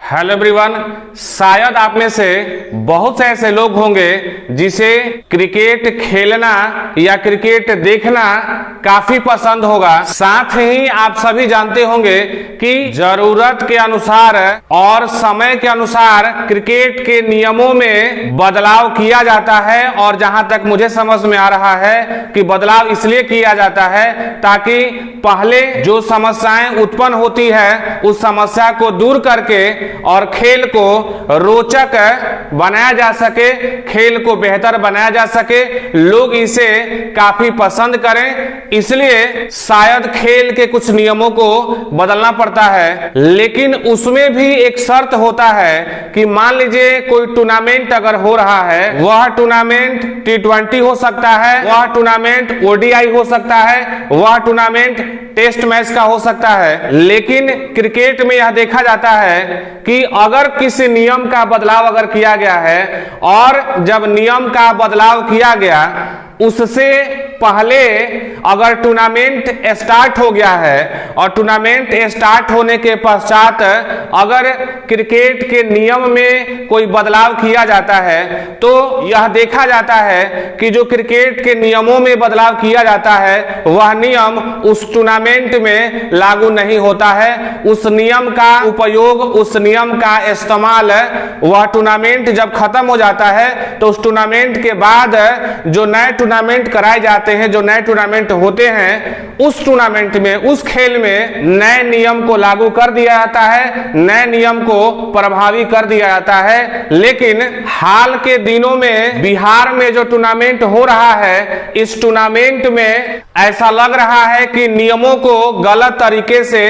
Hello everyone, शायद आप में से बहुत से ऐसे लोग होंगे जिसे क्रिकेट खेलना या क्रिकेट देखना काफी पसंद होगा। साथ ही आप सभी जानते होंगे कि जरूरत के अनुसार और समय के अनुसार क्रिकेट के नियमों में बदलाव किया जाता है। और जहां तक मुझे समझ में आ रहा है कि बदलाव इसलिए किया जाता है ताकि पहले जो समस्याएं उत्पन्न होती है उस समस्या को दूर करके और खेल को रोचक बनाया जा सके, खेल को बेहतर बनाया जा सके, लोग इसे काफी पसंद करें। इसलिए शायद खेल के कुछ नियमों को बदलना पड़ता है, लेकिन उसमें भी एक शर्त होता है कि मान लीजिए कोई टूर्नामेंट अगर हो रहा है, वह टूर्नामेंट T20 हो सकता है, वह टूर्नामेंट ODI हो सकता है, वह टूर्नामेंट टेस्ट मैच का हो सकता है। लेकिन क्रिकेट में यह देखा जाता है कि अगर किसी नियम का बदलाव अगर किया गया है और जब नियम का बदलाव किया गया उससे पहले अगर टूर्नामेंट स्टार्ट हो गया है और टूर्नामेंट स्टार्ट होने के पश्चात अगर क्रिकेट के नियम में कोई बदलाव किया जाता है तो यह देखा जाता है कि जो क्रिकेट के नियमों में बदलाव किया जाता है वह नियम उस टूर्नामेंट में लागू नहीं होता है। उस नियम का उपयोग, उस नियम का इस्तेमाल वह टूर्नामेंट जब खत्म हो जाता है तो उस टूर्नामेंट के बाद जो नए टूर्नामेंट कराए जाते हैं, जो नए टूर्नामेंट होते हैं, उस टूर्नामेंट में, उस खेल में नए नियम को लागू कर दिया जाता है, नए नियम को प्रभावी कर दिया जाता है। लेकिन हाल के दिनों में बिहार में जो टूर्नामेंट हो रहा है, इस टूर्नामेंट में ऐसा लग रहा है कि नियमों को गलत तरीके से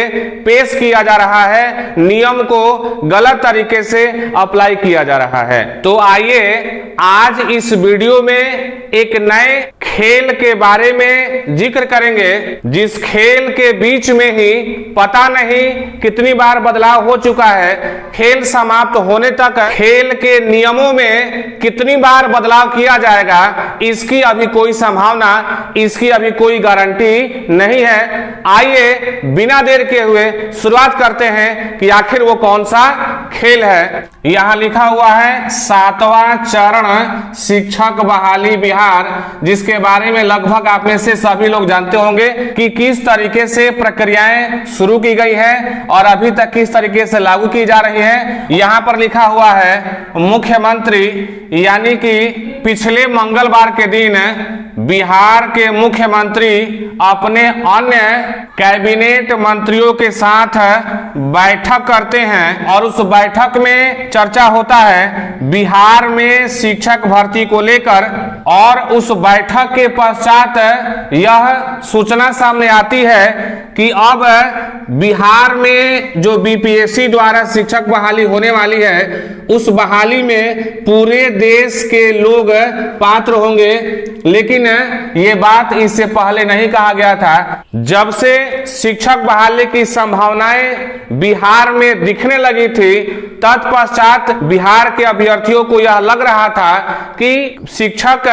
पेश किया जा रहा है, नियम को गलत तरीके से अप्लाई किया जा रहा है। तो आइए आज इस वीडियो में एक नए खेल के बारे में जिक्र करेंगे, जिस खेल के बीच में ही पता नहीं कितनी बार बदलाव हो चुका है, खेल समाप्त होने तक खेल के नियमों में कितनी बार बदलाव किया जाएगा, इसकी अभी कोई संभावना, इसकी अभी कोई गारंटी नहीं है। आइए बिना देर के हुए शुरुआत करते हैं कि आखिर वो कौन सा खेल है। यहां लिखा हुआ है 7वां चरण शिक्षक बहाली बिहार, जिसके बारे में लगभग आप में से सभी लोग जानते होंगे कि किस तरीके से प्रक्रियाएं शुरू की गई है और अभी तक किस तरीके से लागू की जा रही है। यहां पर लिखा हुआ है मुख्यमंत्री, यानी कि पिछले मंगलवार के दिन बिहार के मुख्यमंत्री अपने अन्य कैबिनेट मंत्रियों के साथ बैठक करते हैं और उस बैठक में चर्चा होता है बिहार में शिक्षक भर्ती को लेकर। और उस बैठक के पश्चात यह सूचना सामने आती है कि अब बिहार में जो BPSC द्वारा शिक्षक बहाली होने वाली है, उस बहाली में पूरे देश के लोग पात्र होंगे। लेकिन ये बात इससे पहले नहीं कहा गया था। जब से शिक्षक बहाली की संभावनाएं बिहार में दिखने लगी थी, तत्पश्चात बिहार के अभ्यर्थियों को यह लग रहा था कि शिक्षक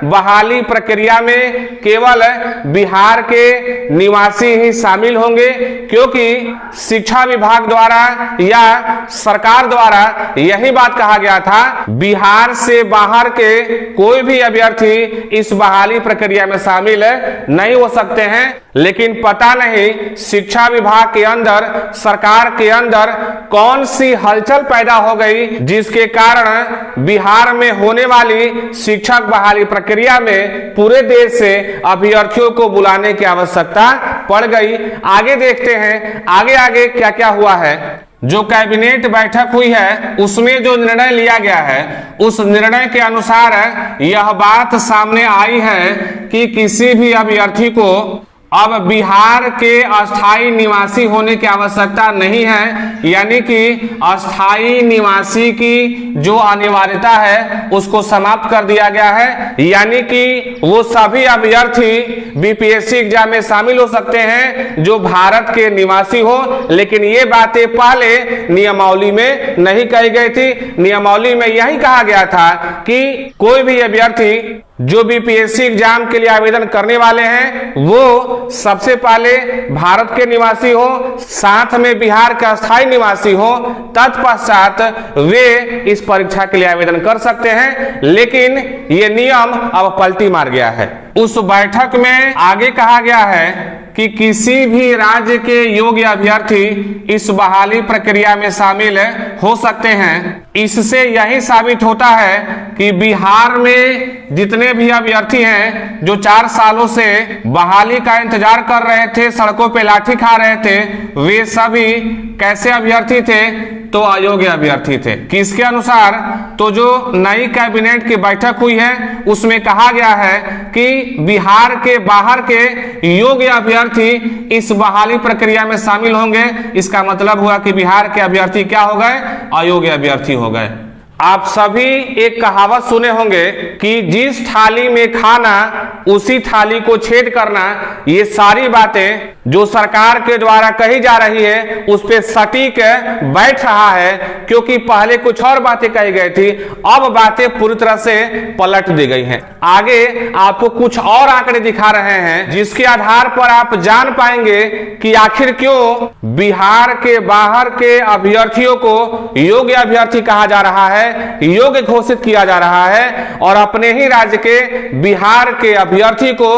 बहाली प्रक्रिया में केवल बिहार के निवासी ही शामिल होंगे, क्योंकि शिक्षा विभाग द्वारा या सरकार द्वारा यही बात कहा गया था बिहार से बाहर के कोई भी अभ्यर्थी इस बहाली प्रक्रिया में शामिल नहीं हो सकते हैं। लेकिन पता नहीं शिक्षा विभाग के अंदर, सरकार के अंदर कौन सी हलचल पैदा हो गई जिसके कारण बिहार में होने वाली शिक्षक बहाली प्रक्रिया में पूरे देश से अभ्यर्थियों को बुलाने की आवश्यकता पड़ गई। आगे देखते हैं आगे आगे क्या क्या हुआ है। जो कैबिनेट बैठक हुई है उसमें जो निर्णय लिया गया है, उस निर्णय के अनुसार यह बात सामने आई है कि किसी भी अभ्यर्थी को अब बिहार के अस्थायी निवासी होने की आवश्यकता नहीं है, यानी कि अस्थायी निवासी की जो अनिवार्यता है उसको समाप्त कर दिया गया है। यानी कि वो सभी अभ्यर्थी BPSC एग्जाम में शामिल हो सकते हैं जो भारत के निवासी हो। लेकिन ये बातें पहले नियमावली में नहीं कही गई थी। नियमावली में यही कहा गया था कि कोई भी अभ्यर्थी जो बीपीएससी एग्जाम के लिए आवेदन करने वाले हैं वो सबसे पहले भारत के निवासी हो, साथ में बिहार का स्थायी निवासी हो, तत्पश्चात वे इस परीक्षा के लिए आवेदन कर सकते हैं। लेकिन ये नियम अब पलटी मार गया है। उस बैठक में आगे कहा गया है कि किसी भी राज्य के योग्य अभ्यर्थी इस बहाली प्रक्रिया में शामिल हो सकते हैं। इससे यही साबित होता है कि बिहार में जितने भी अभ्यर्थी हैं जो 4 सालों से बहाली का इंतजार कर रहे थे, सड़कों पे लाठी खा रहे थे, वे सभी कैसे अभ्यर्थी थे? तो अयोग्य अभ्यर्थी थे। किसके अनुसार? तो जो नई कैबिनेट की बैठक हुई है उसमें कहा गया है कि बिहार के बाहर के योग्य अभ्यर्थी इस बहाली प्रक्रिया में शामिल होंगे। इसका मतलब हुआ कि बिहार के अभ्यर्थी क्या हो गए? अयोग्य अभ्यर्थी हो गए। आप सभी एक कहावत सुने होंगे कि जिस थाली में खाना उसी थाली को छेद करना। ये सारी बातें जो सरकार के द्वारा कही जा रही है उस पे सटीक बैठ रहा है, क्योंकि पहले कुछ और बातें कही गई थी, अब बातें पूरी तरह से पलट दी गई हैं। आगे आपको कुछ और आंकड़े दिखा रहे हैं जिसके आधार पर आप जान पाएंगे कि आखिर क्यों बिहार के बाहर के अभ्यर्थियों को योग्य अभ्यर्थी कहा जा रहा है, योग्य घोषित किया जा रहा है, और अपने ही राज्य के बिहार के अभ्यर्थी को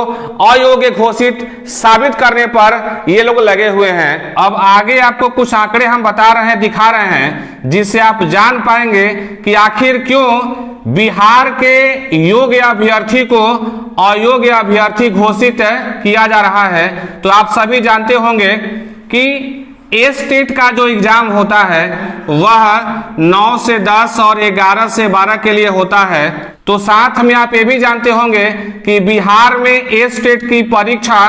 अयोग्य घोषित साबित करने पर ये लोग लगे हुए हैं। अब आगे आपको कुछ आंकड़े हम बता रहे हैं, दिखा रहे हैं, जिससे आप जान पाएंगे कि आखिर क्यों बिहार के योग्य अभ्यर्थी को अयोग्य अभ्यर्थी घोषित किया जा रहा है। तो आप सभी जानते होंगे कि स्टेट का जो एग्जाम होता है वह 9 से 10 और 11 से 12 के लिए होता है। तो साथ में आप ये भी जानते होंगे कि बिहार में स्टेट की परीक्षा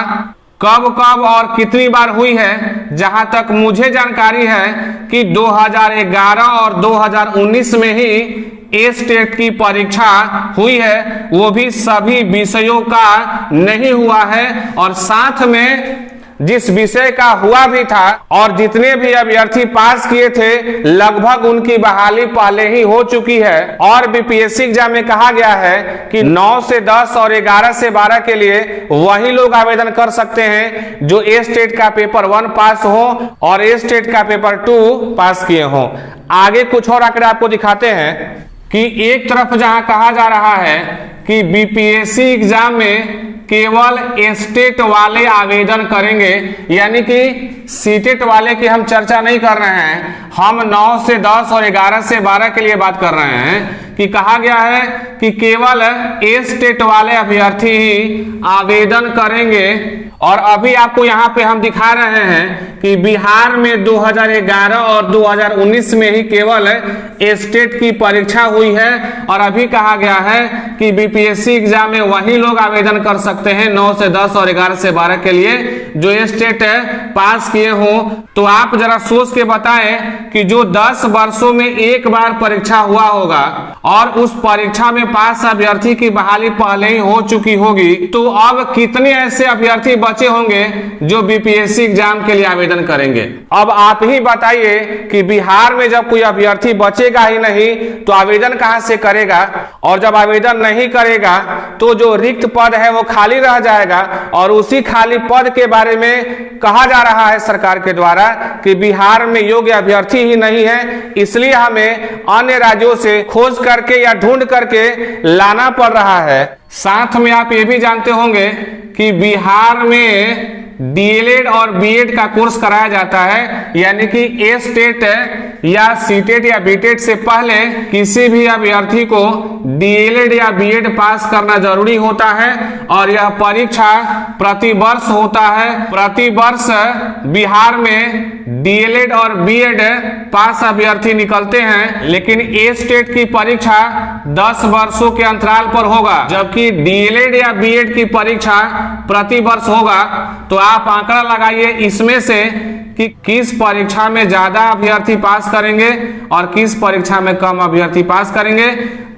कब कब और कितनी बार हुई है। जहां तक मुझे जानकारी है कि 2011 और 2019 में ही स्टेट की परीक्षा हुई है, वो भी सभी विषयों का नहीं हुआ है, और साथ में जिस विषय का हुआ भी था और जितने भी अभ्यर्थी पास किए थे लगभग उनकी बहाली पहले ही हो चुकी है। और बीपीएससी एग्जाम में कहा गया है कि 9 से 10 और 11 से 12 के लिए वही लोग आवेदन कर सकते हैं जो स्टेट का पेपर 1 पास हो और स्टेट का पेपर 2 पास किए हो। आगे कुछ और आंकड़े आपको दिखाते हैं कि एक तरफ जहां कहा जा रहा है कि बीपीएससी एग्जाम में केवल स्टेट वाले आवेदन करेंगे, यानी कि सीटेट वाले की हम चर्चा नहीं कर रहे हैं, हम 9 से 10 और 11 से 12 के लिए बात कर रहे हैं कि कहा गया है कि केवल स्टेट वाले अभ्यर्थी ही आवेदन करेंगे। और अभी आपको यहाँ पे हम दिखा रहे हैं कि बिहार में 2011 और 2019 में ही केवल स्टेट की परीक्षा हुई है, और अभी कहा गया है कि बीपीएससी एग्जाम में वही लोग आवेदन कर सकते हैं 9 से 10 और 11 से 12 के लिए जो स्टेट पास किए हो। तो आप जरा सोच के बताएं कि जो 10 वर्षों में एक बार परीक्षा हुआ होगा और उस परीक्षा में पास अभ्यर्थी की बहाली पहले ही हो चुकी होगी, तो अब कितने ऐसे अभ्यर्थी बचे होंगे जो बीपीएससी एग्जाम के लिए आवेदन करेंगे? अब आप ही बताइए कि बिहार में जब कोई अभ्यर्थी बचेगा ही नहीं तो आवेदन कहां से करेगा, और जब आवेदन नहीं करेगा तो जो रिक्त पद है वो खाली रह जाएगा। और उसी खाली पद के बारे में कहा जा रहा है सरकार के द्वारा कि बिहार में योग्य अभ्यर्थी ही नहीं है, इसलिए हमें अन्य राज्यों से खोज करके या ढूंढ करके लाना पड़ रहा है। साथ में आप ये भी जानते होंगे कि बिहार में डीएलएड और बीएड का कोर्स कराया जाता है, यानी कि स्टेट या सीटेट या बीटेट से पहले किसी भी अभ्यर्थी को डीएलएड या बीएड पास करना जरूरी होता है, और यह परीक्षा प्रति वर्ष होता है। प्रति वर्ष बिहार में डीएलएड और बीएड पास अभ्यर्थी निकलते हैं, लेकिन स्टेट की परीक्षा 10 वर्षों के अंतराल पर होगा, जबकि डीएलएड या बीएड की परीक्षा प्रति वर्ष होगा। तो आप आंकड़ा लगाइए इसमें से कि किस परीक्षा में ज्यादा अभ्यर्थी पास करेंगे और किस परीक्षा में कम अभ्यर्थी पास करेंगे।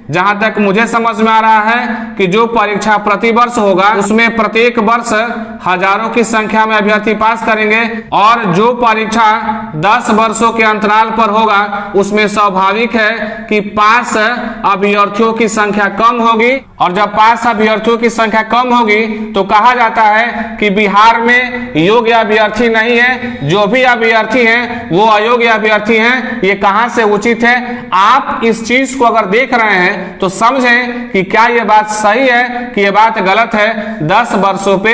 जहां तक मुझे समझ में आ रहा है कि जो परीक्षा प्रति वर्ष होगा उसमें प्रत्येक वर्ष हजारों की संख्या में अभ्यर्थी पास करेंगे, और जो परीक्षा 10 वर्षों के अंतराल पर होगा उसमें स्वाभाविक है कि पास अभ्यर्थियों की संख्या कम होगी। और जब पास अभ्यर्थियों की संख्या कम होगी तो कहा जाता है कि बिहार में योग्य अभ्यर्थी नहीं है, जो भी अभ्यर्थी हैं वो अयोग्य अभ्यर्थी हैं। ये कहां से उचित है? आप इस चीज को अगर देख रहे हैं तो समझें कि क्या यह बात सही है कि यह बात गलत है। 10 वर्षों पे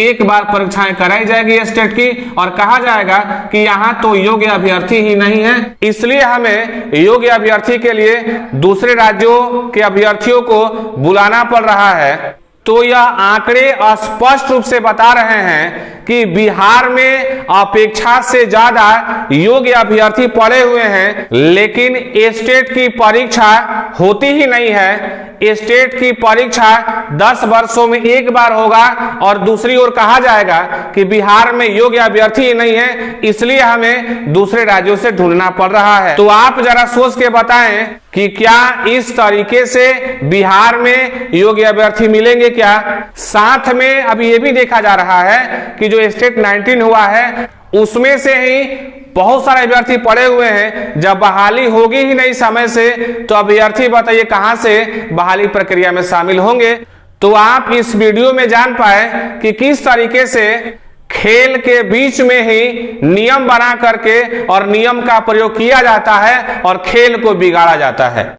एक बार परीक्षाएं कराई जाएगी स्टेट की, और कहा जाएगा कि यहां तो योग्य अभ्यर्थी ही नहीं है, इसलिए हमें योग्य अभ्यर्थी के लिए दूसरे राज्यों के अभ्यर्थियों को बुलाना पड़ रहा है। तो यह आंकड़े स्पष्ट रूप से बता रहे हैं कि बिहार में अपेक्षा से ज्यादा योग्य अभ्यर्थी पड़े हुए हैं, लेकिन स्टेट की परीक्षा होती ही नहीं है। स्टेट की परीक्षा 10 वर्षों में एक बार होगा, और दूसरी ओर कहा जाएगा कि बिहार में योग्य अभ्यर्थी ही नहीं है, इसलिए हमें दूसरे राज्यों से ढूंढना पड़ रहा है। तो आप जरा सोच के बताएं कि क्या इस तरीके से बिहार में योग्य अभ्यर्थी मिलेंगे क्या? साथ में अब यह भी देखा जा रहा है कि जो स्टेट 19 हुआ है उसमें से ही बहुत सारे अभ्यर्थी पड़े हुए हैं। जब बहाली होगी ही नहीं समय से तो अभ्यर्थी बताइए कहां से बहाली प्रक्रिया में शामिल होंगे। तो आप इस वीडियो में जान पाए कि किस तरीके से खेल के बीच में ही नियम बना करके और नियम का प्रयोग किया जाता है और खेल को बिगाड़ा जाता है।